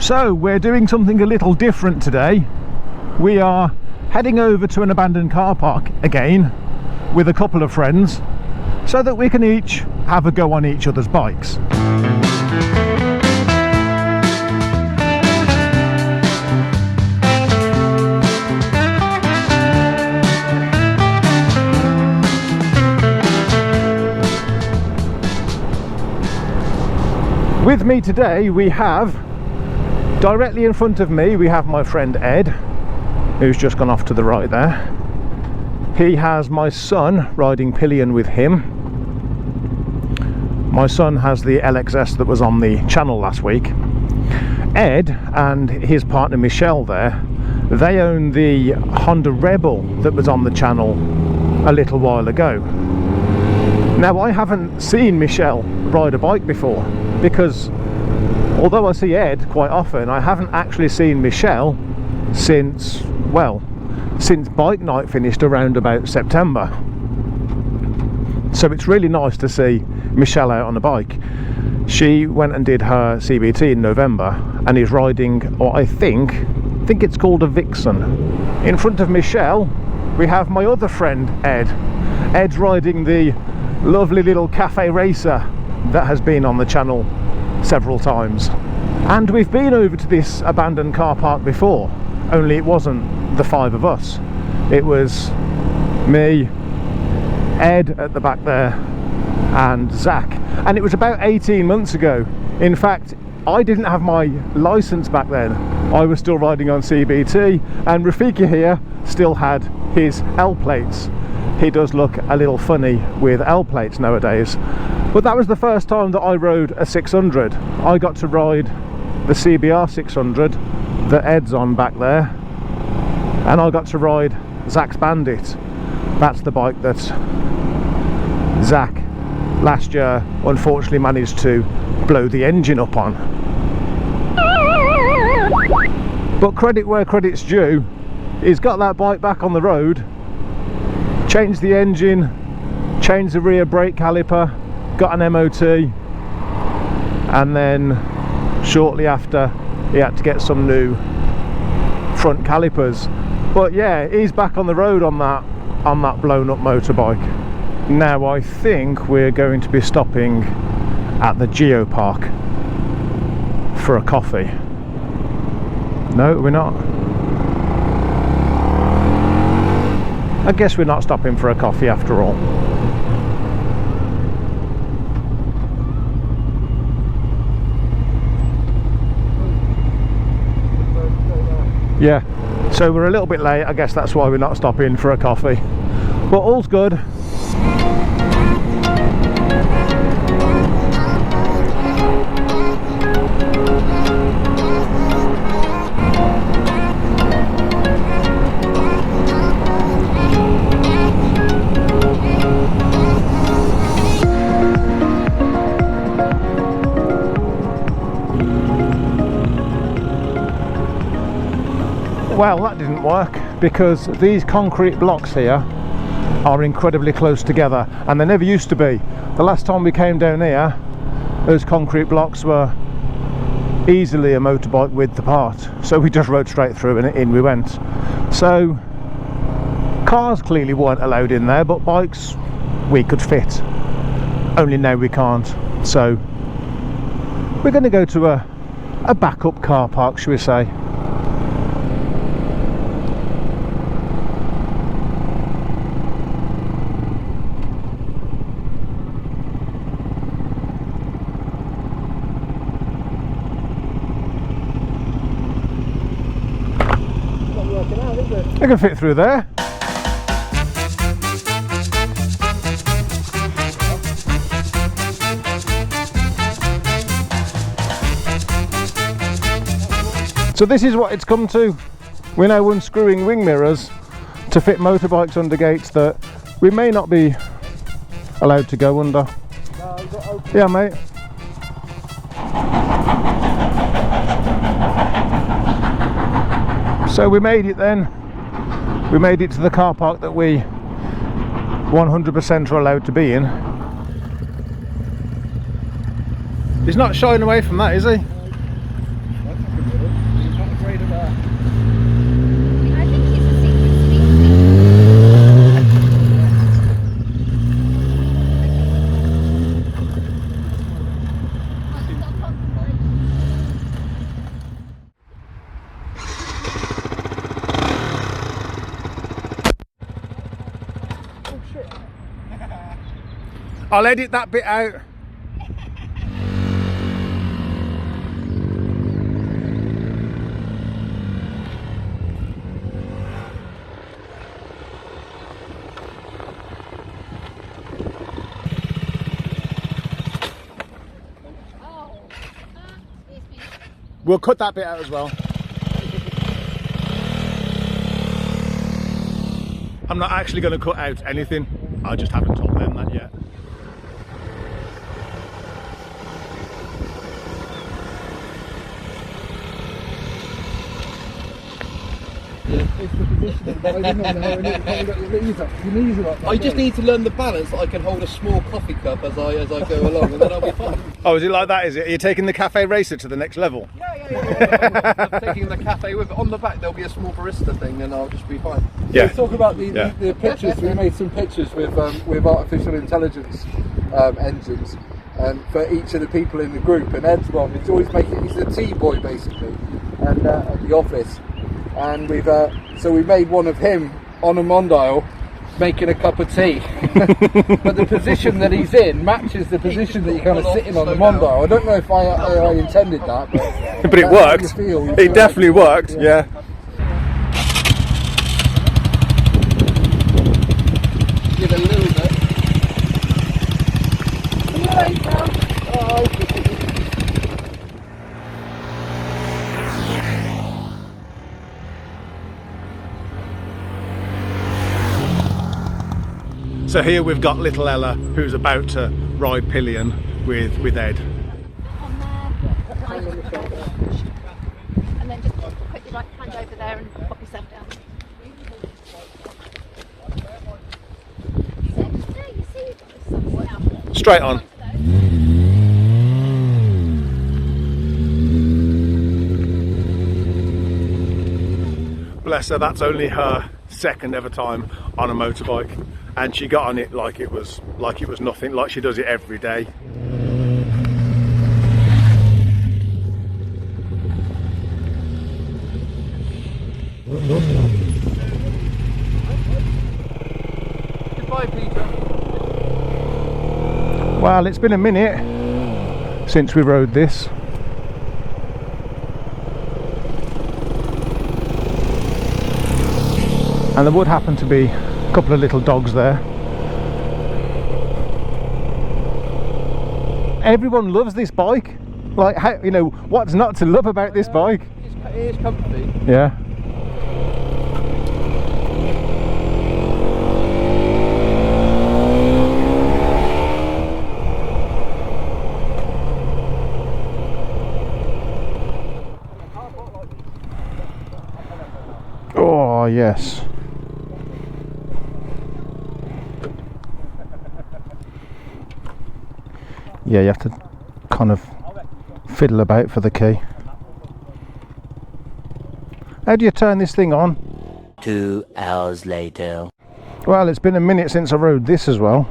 So we're doing something a little different today. We are heading over to an abandoned car park again with a couple of friends so that we can each have a go on each other's bikes. With me today we have, directly in front of me, we have my friend Ed, who's just gone off to the right there. He has my son riding pillion with him. My son has the LXS that was on the channel last week. Ed and his partner Michelle there, they own the Honda Rebel that was on the channel a little while ago. Now I haven't seen Michelle ride a bike before, because although I see Ed quite often, I haven't actually seen Michelle since, well, since bike night finished around about September. So it's really nice to see Michelle out on a bike. She went and did her CBT in November and is riding, or I think it's called a Vixen. In front of Michelle we have my other friend Ed. Ed's riding the lovely little cafe racer that has been on the channel several times. And we've been over to this abandoned car park before, only it wasn't the five of us. It was me, Ed at the back there, and Zach. And it was about 18 months ago. In fact, I didn't have my license back then. I was still riding on CBT, and Rafiki here still had his L plates. He does look a little funny with L plates nowadays. But that was the first time that I rode a 600. I got to ride the CBR 600 that Ed's on back there, and I got to ride Zach's Bandit. That's the bike that Zach last year unfortunately managed to blow the engine up on. But credit where credit's due, he's got that bike back on the road, changed the engine, changed the rear brake caliper, got an MOT, and then shortly after he had to get some new front calipers. But yeah, he's back on the road on that blown up motorbike. Now I think we're going to be stopping at the Geo Park for a coffee. No, we're not. I guess we're not stopping for a coffee after all. Yeah, so we're a little bit late. I guess that's why we're not stopping for a coffee. But all's good. Well, that didn't work because these concrete blocks here are incredibly close together, and they never used to be. The last time we came down here, those concrete blocks were easily a motorbike width apart, so we just rode straight through and in we went. So cars clearly weren't allowed in there, but bikes we could fit, only now we can't. So we're going to go to a backup car park, shall we say. I can fit through there. So this is what it's come to. We're now unscrewing wing mirrors to fit motorbikes under gates that we may not be allowed to go under. Yeah, mate. So we made it then. We made it to the car park that we 100% are allowed to be in. He's not shying away from that, is he? I'll edit that bit out. We'll cut that bit out as well. I'm not actually going to cut out anything. I just haven't told them that yet. I just need to learn the balance that I can hold a small coffee cup as I go along, and then I'll be fine. Oh, is it like that, is it? Are you taking the cafe racer to the next level? Yeah. I'm taking the cafe with it. On the back there'll be a small barista thing, and I'll just be fine. Yeah. Let's talk about the pictures. We made some pictures with artificial intelligence engines for each of the people in the group. And Ed's one, it's always he's a tea boy basically, and at the office. And we made one of him on a Mondial making a cup of tea. But the position that he's in matches the position that you're kind of sitting on the Mondial. I don't know if I intended that, but it worked. It definitely worked, yeah. Give it a little bit. So here we've got little Ella, who's about to ride pillion with Ed. And then just quickly hand over there and pop yourself down. Straight on. Bless her, that's only her second ever time on a motorbike, and she got on it like it was nothing, like she does it every day. Goodbye, Peter. Well, it's been a minute since we rode this. And there would happen to be a couple of little dogs there. Everyone loves this bike. Like, how, you know, what's not to love about this bike? It is comfy. Yeah. Oh, yes. Yeah, you have to kind of fiddle about for the key. How do you turn this thing on? 2 hours later. Well, it's been a minute since I rode this as well.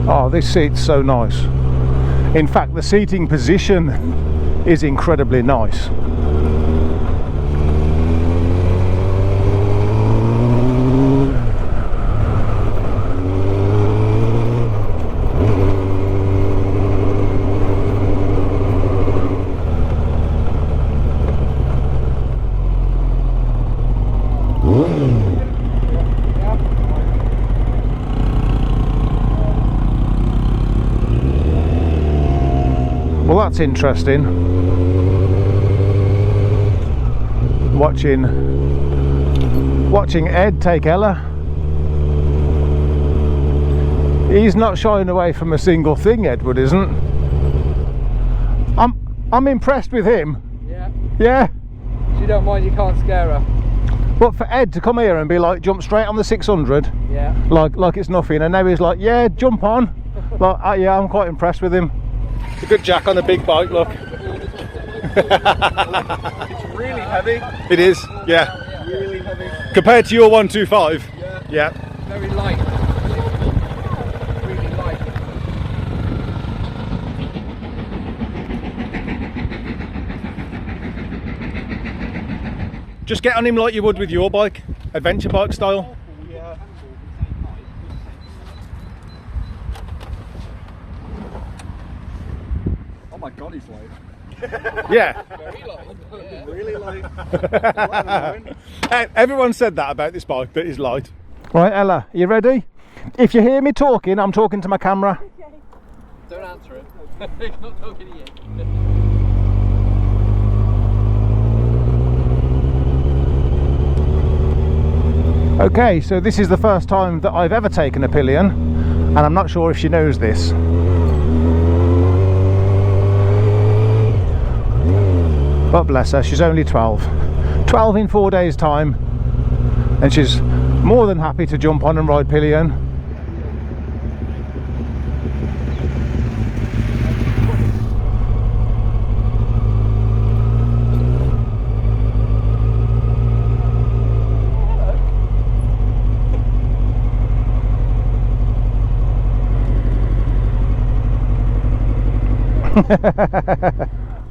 Oh, this seat's so nice. In fact, the seating position is incredibly nice. Well, that's interesting. Watching Ed take Ella. He's not shying away from a single thing, Edward isn't. I'm impressed with him. Yeah. Yeah. She don't mind, you can't scare her. But for Ed to come here and be like, jump straight on the 600, Yeah. like it's nothing, and now he's like, yeah, jump on. Like, yeah, I'm quite impressed with him. It's a good jack on a big bike, look. It's really heavy. It is, yeah. Really heavy. Compared to your 125? Yeah. Yeah. Very light. Really light. Just get on him like you would with your bike, adventure bike style. Yeah. Oh my god, he's light. Yeah. Really light. Everyone said that about this bike, that is light. Right, Ella, you ready? If you hear me talking, I'm talking to my camera. Don't answer it. He's not talking to you. Okay, so this is the first time that I've ever taken a pillion, and I'm not sure if she knows this. But bless her, she's only 12. 12 in 4 days' time, and she's more than happy to jump on and ride pillion.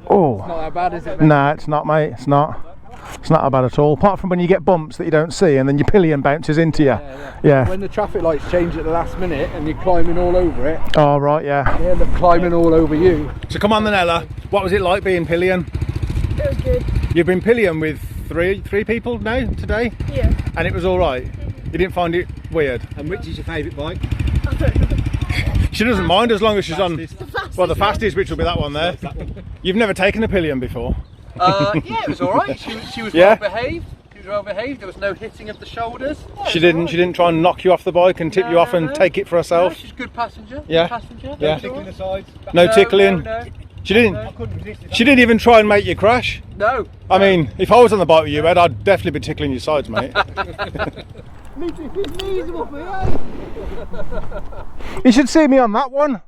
Oh, Not that bad, is it? Mate? nah, it's not, mate. It's not that bad at all. Apart from when you get bumps that you don't see, and then your pillion bounces into you. Yeah. When the traffic lights change at the last minute and you're climbing all over it, Oh right, yeah. they end up climbing all over you. So come on then, Ella. What was it like being pillion? It was good. You've been pillion with three people now today, Yeah. and it was all right. You didn't find it weird. And which is your favourite bike? She doesn't mind as long as she's on. Well, the fastest, which will be that one there. You've never taken a pillion before. Yeah, it was alright. She was Yeah? well behaved. She was well behaved. There was no hitting of the shoulders. Yeah, She didn't try and knock you off the bike and tip you off and take it for No, herself. she's a good passenger. Yeah. Good passenger. Yeah. That's all Tickling right. the sides? No tickling. No. She didn't. I couldn't resist it. She didn't even try and make you crash. No. I mean, if I was on the bike with you, Ed, I'd definitely be tickling your sides, mate. You should see me on that one.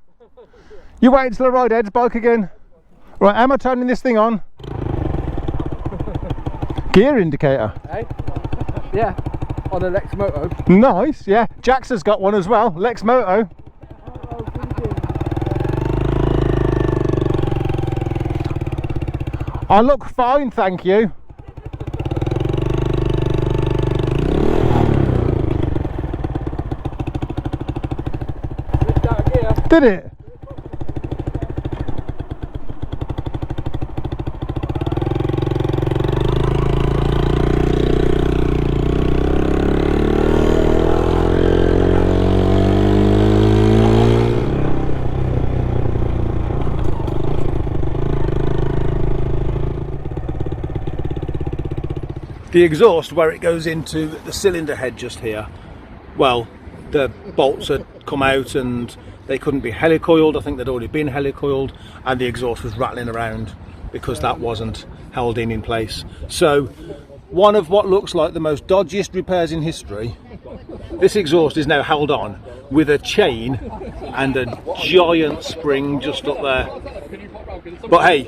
You wait until I ride Ed's bike again. Right, am I turning this thing on? Gear indicator. Eh? Yeah. On a Lex Moto. Nice, yeah. Jax has got one as well, Lex Moto. I look fine, thank you. Did it? The exhaust, where it goes into the cylinder head just here, well, the bolts had come out and they couldn't be helicoiled. I think they'd already been helicoiled, and the exhaust was rattling around because that wasn't held in place. So one of what looks like the most dodgiest repairs in history, this exhaust is now held on with a chain and a giant spring just up there. But hey,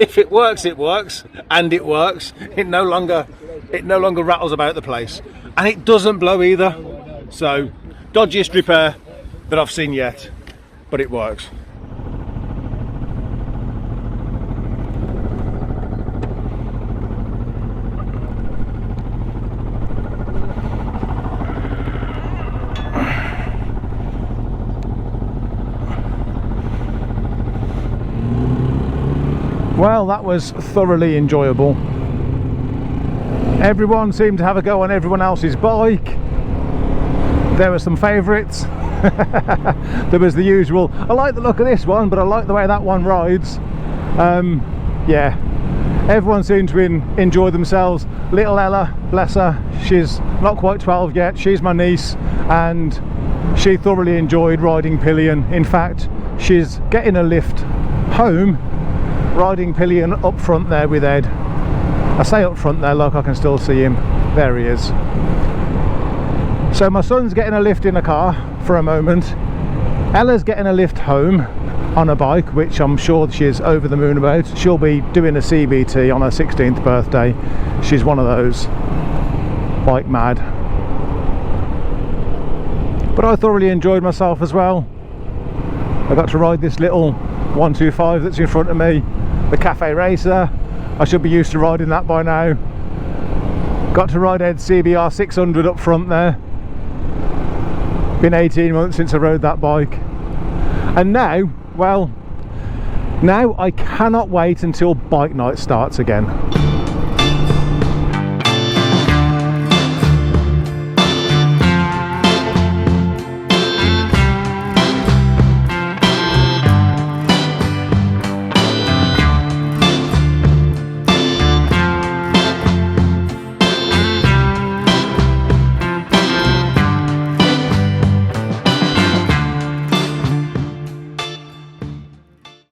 if it works, it works, and it works. It no longer rattles about the place, and it doesn't blow either. So dodgiest repair that I've seen yet, but it works. Well, that was thoroughly enjoyable. Everyone seemed to have a go on everyone else's bike. There were some favourites. There was the usual, I like the look of this one, but I like the way that one rides. Yeah, everyone seemed to enjoy themselves. Little Ella, bless her, she's not quite 12 yet, she's my niece, and she thoroughly enjoyed riding pillion. In fact, she's getting a lift home riding pillion up front there with Ed. I say up front there, look, I can still see him. There he is. So my son's getting a lift in a car for a moment. Ella's getting a lift home on a bike, which I'm sure she's over the moon about. She'll be doing a CBT on her 16th birthday. She's one of those. bike mad. But I thoroughly enjoyed myself as well. I got to ride this little 125 that's in front of me, the Cafe Racer. I should be used to riding that by now. Got to ride Ed's CBR 600 up front there. Been 18 months since I rode that bike. And now, well, now I cannot wait until bike night starts again.